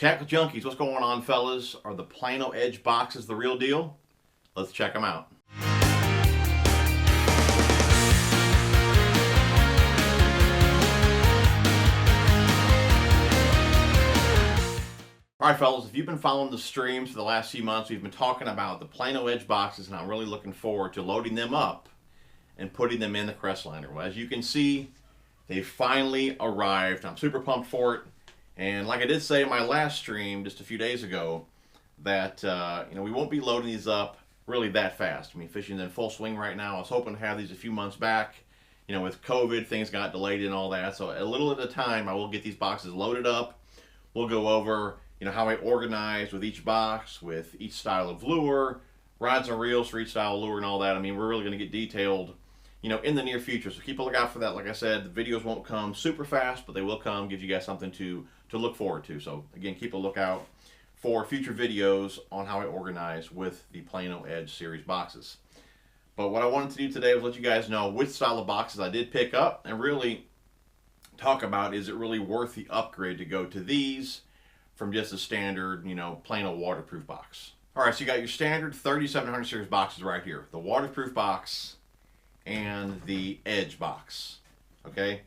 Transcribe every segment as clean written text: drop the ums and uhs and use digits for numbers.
Tackle junkies, what's going on, fellas? Are the Plano Edge boxes the real deal? Let's check them out. Alright fellas, if you've been following the streams for the last few months, we've been talking about the Plano Edge boxes, and I'm really looking forward to loading them up and putting them in the Crestliner. Well, as you can see, they finally arrived. I'm super pumped for it. And like I did say in my last stream just a few days ago, that we won't be loading these up really that fast. I mean, fishing's in full swing right now. I was hoping to have these a few months back. You know, with COVID, things got delayed and all that. So a little at a time, I will get these boxes loaded up. We'll go over, how I organize with each box, with each style of lure, rods and reels for each style of lure and all that. I mean, we're really going to get detailed, in the near future. So keep a lookout for that. Like I said, the videos won't come super fast, but they will come, give you guys something to look forward to. So again, keep a lookout for future videos on how I organize with the Plano Edge series boxes. But what I wanted to do today was let you guys know which style of boxes I did pick up, and really talk about, is it really worth the upgrade to go to these from just a standard, Plano waterproof box. All right, so you got your standard 3700 series boxes right here. The waterproof box and the Edge box, okay?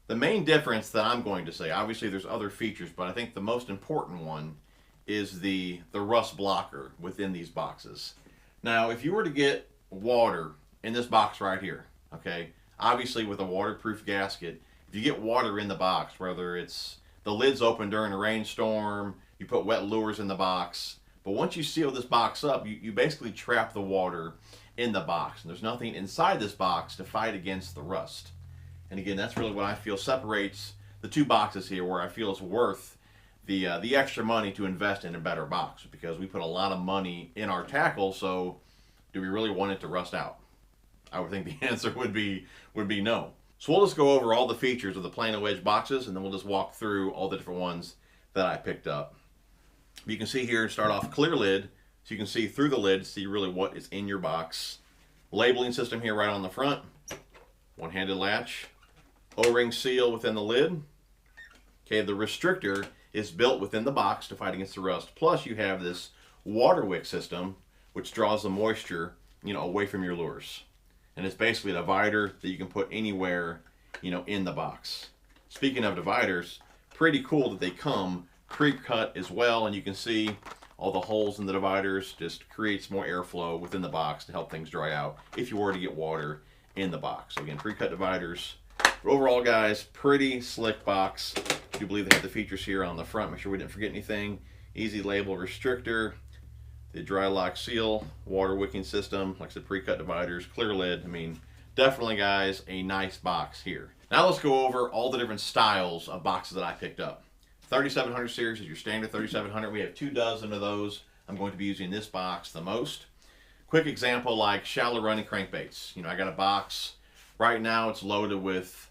The main difference that I'm going to say, obviously there's other features, but I think the most important one is the rust blocker within these boxes. Now, if you were to get water in this box right here, okay, obviously with a waterproof gasket, if you get water in the box, whether it's the lid's open during a rainstorm, you put wet lures in the box, but once you seal this box up, you basically trap the water in the box, and there's nothing inside this box to fight against the rust. And again, that's really what I feel separates the two boxes here, where I feel it's worth the extra money to invest in a better box, because we put a lot of money in our tackle. So do we really want it to rust out? I would think the answer would be no. So we'll just go over all the features of the Plano Edge boxes, and then we'll just walk through all the different ones that I picked up. You can see here, start off clear lid, so you can see through the lid, see really what is in your box. Labeling system here right on the front, one-handed latch, O-ring seal within the lid. Okay, the restrictor is built within the box to fight against the rust. Plus you have this water wick system, which draws the moisture, away from your lures. And it's basically a divider that you can put anywhere, in the box. Speaking of dividers, pretty cool that they come pre-cut as well, and you can see all the holes in the dividers. Just creates more airflow within the box to help things dry out if you were to get water in the box. So again, pre-cut dividers. But overall, guys, pretty slick box. I do believe they have the features here on the front. Make sure we didn't forget anything. Easy label restrictor, the dry lock seal, water wicking system, like I said, pre-cut dividers, clear lid. I mean, definitely, guys, a nice box here. Now let's go over all the different styles of boxes that I picked up. 3700 series is your standard 3700. We have 24 of those. I'm going to be using this box the most. Quick example, like shallow running crankbaits. I got a box right now. It's loaded with,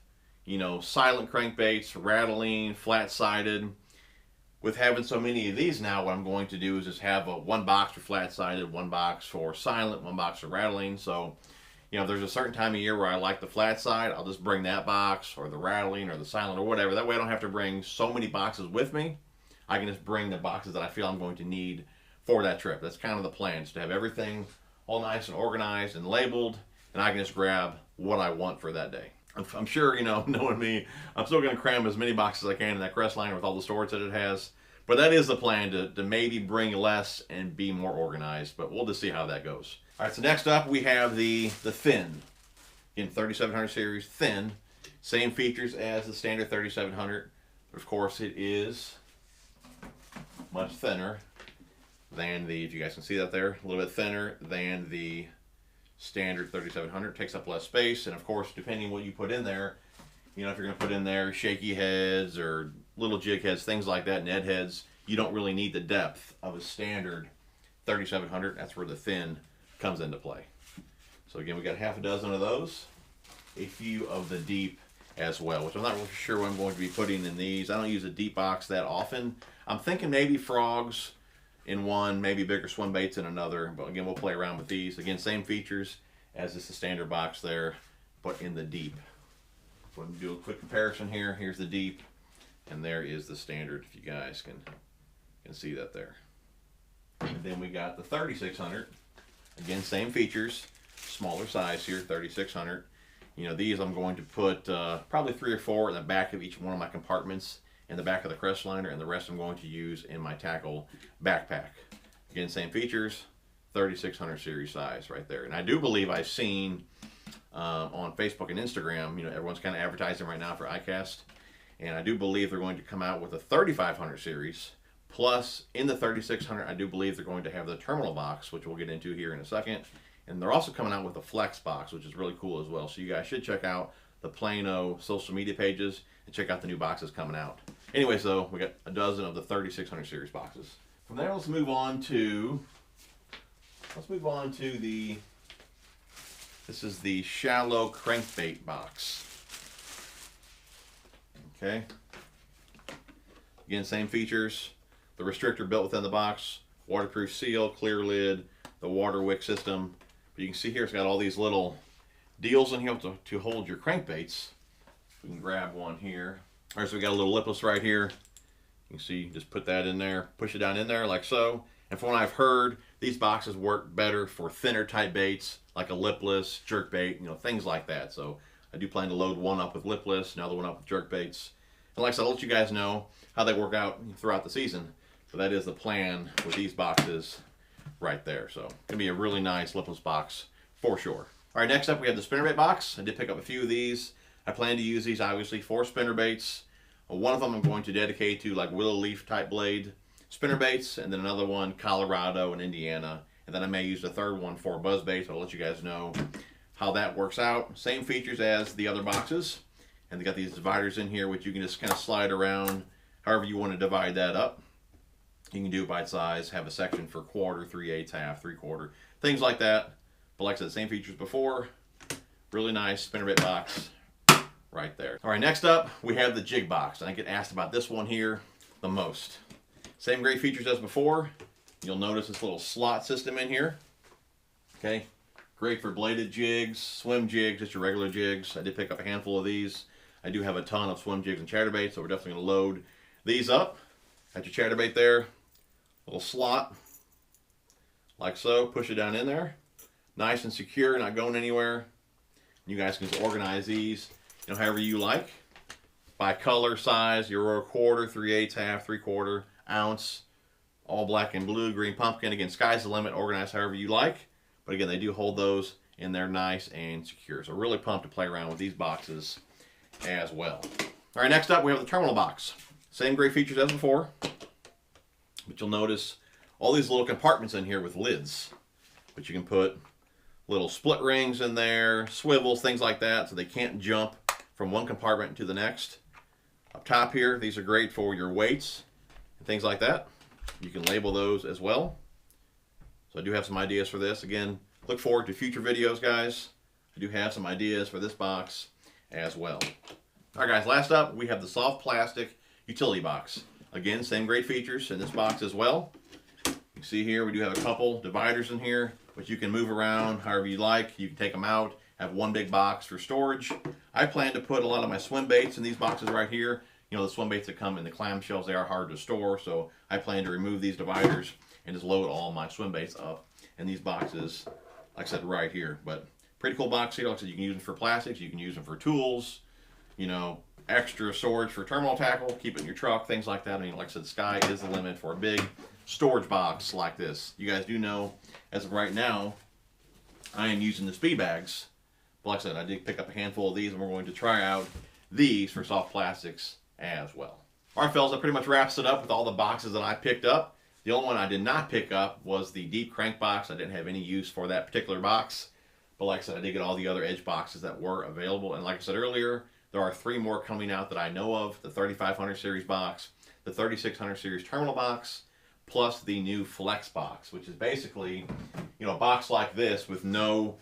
silent crankbaits, rattling, flat-sided. With having so many of these now, what I'm going to do is just have one box for flat-sided, one box for silent, one box for rattling. So, if there's a certain time of year where I like the flat side, I'll just bring that box, or the rattling, or the silent, or whatever. That way I don't have to bring so many boxes with me. I can just bring the boxes that I feel I'm going to need for that trip. That's kind of the plan, is to have everything all nice and organized and labeled, and I can just grab what I want for that day. I'm sure, knowing me, I'm still going to cram as many boxes as I can in that Crestliner with all the storage that it has. But that is the plan, to maybe bring less and be more organized. But we'll just see how that goes. All right, so next up we have the thin. In 3700 series, thin. Same features as the standard 3700. But of course it is much thinner than the, if you guys can see that there, a little bit thinner than the standard 3700. Takes up less space, and of course, depending what you put in there, if you're going to put in there shaky heads or little jig heads, things like that, Ned heads, you don't really need the depth of a standard 3700. That's where the thin comes into play. So again, we got half a dozen of those, a few of the deep as well, which I'm not really sure what I'm going to be putting in these. I don't use a deep box that often. I'm thinking maybe frogs in one, maybe bigger swim baits in another, but again, we'll play around with these. Again, same features as just the standard box there, but in the deep. So I'm going to do a quick comparison here. Here's the deep, and there is the standard, if you guys can You can see that there. And then we got the 3600. Again, same features, smaller size here, 3600. You know, these I'm going to put probably 3 or 4 in the back of each one of my compartments in the back of the Crestliner, and the rest I'm going to use in my tackle backpack. Again, same features, 3600 series size right there. And I do believe I've seen on Facebook and Instagram, you know, everyone's kind of advertising right now for iCast, and I do believe they're going to come out with a 3500 series. Plus, in the 3600, I do believe they're going to have the terminal box, which we'll get into here in a second. And they're also coming out with a flex box, which is really cool as well. So you guys should check out the Plano social media pages and check out the new boxes coming out. Anyways, though, we got a dozen of the 3600 series boxes. From there, let's move on to the, this is the shallow crankbait box. Okay. Again, same features. The restrictor built within the box, waterproof seal, clear lid, the water wick system. But you can see here it's got all these little deals in here to hold your crankbaits. We can grab one here. All right, so we got a little lipless right here. You can see, just put that in there, push it down in there like so. And from what I've heard, these boxes work better for thinner type baits, like a lipless, jerkbait, you know, things like that. So I do plan to load one up with lipless, another one up with jerkbaits. And like I said, I'll let you guys know how they work out throughout the season. So that is the plan with these boxes right there. So it's gonna be a really nice lipless box for sure. All right, next up we have the spinnerbait box. I did pick up a few of these. I plan to use these obviously for spinnerbaits. One of them I'm going to dedicate to like willow leaf type blade spinnerbaits, and then another one Colorado and Indiana, and then I may use the third one for buzzbaits. I'll let you guys know how that works out. Same features as the other boxes, and they got these dividers in here which you can just kind of slide around however you want to divide that up. You can do it by size, have a section for quarter, 3/8, half, 3/4, things like that. But like I said, same features before. Really nice spinnerbait box right there. All right, next up, we have the jig box. I get asked about this one here the most. Same great features as before. You'll notice this little slot system in here. Okay, great for bladed jigs, swim jigs, just your regular jigs. I did pick up a handful of these. I do have a ton of swim jigs and chatterbaits, so we're definitely gonna load these up. Got your chatterbait there, little slot, like so. Push it down in there. Nice and secure, not going anywhere. You guys can just organize these, you know, however you like. By color, size, your quarter, 3/8, half, 3/4, ounce, all black and blue, green pumpkin. Again, sky's the limit, organize however you like. But again, they do hold those and they're nice and secure. So really pumped to play around with these boxes as well. All right, next up we have the terminal box. Same great features as before, but you'll notice all these little compartments in here with lids, but you can put little split rings in there, swivels, things like that, so they can't jump from one compartment to the next. Up top here, these are great for your weights and things like that. You can label those as well. So I do have some ideas for this. Again, look forward to future videos, guys. I do have some ideas for this box as well. All right, guys, last up, we have the soft plastic utility box. Again, same great features in this box as well. You see here, we do have a couple dividers in here, which you can move around however you like. You can take them out, have one big box for storage. I plan to put a lot of my swim baits in these boxes right here. You know, the swim baits that come in the clamshells, they are hard to store, so I plan to remove these dividers and just load all my swim baits up in these boxes, like I said, right here. But pretty cool box here. Like I said, you can use them for plastics, you can use them for tools, you know, extra storage for terminal tackle, keep it in your truck, things like that. I mean, like I said, the sky is the limit for a big storage box like this. You guys do know, as of right now, I am using the speed bags. But like I said, I did pick up a handful of these, and we're going to try out these for soft plastics as well. All right, fellas, that pretty much wraps it up with all the boxes that I picked up. The only one I did not pick up was the deep crank box. I didn't have any use for that particular box. But like I said, I did get all the other edge boxes that were available. And like I said earlier, there are 3 more coming out that I know of. The 3500 series box, the 3600 series terminal box, plus the new flex box, which is basically, you know, a box like this with no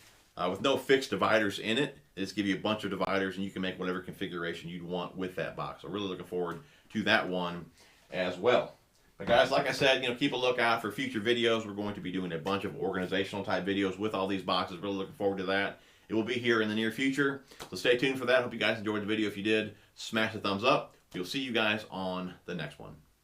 fixed dividers in it. They just give you a bunch of dividers, and you can make whatever configuration you'd want with that box. So really looking forward to that one as well. But guys, like I said, you know, keep a lookout for future videos. We're going to be doing a bunch of organizational type videos with all these boxes. Really looking forward to that. It will be here in the near future, so stay tuned for that. Hope you guys enjoyed the video. If you did, smash the thumbs up. We'll see you guys on the next one.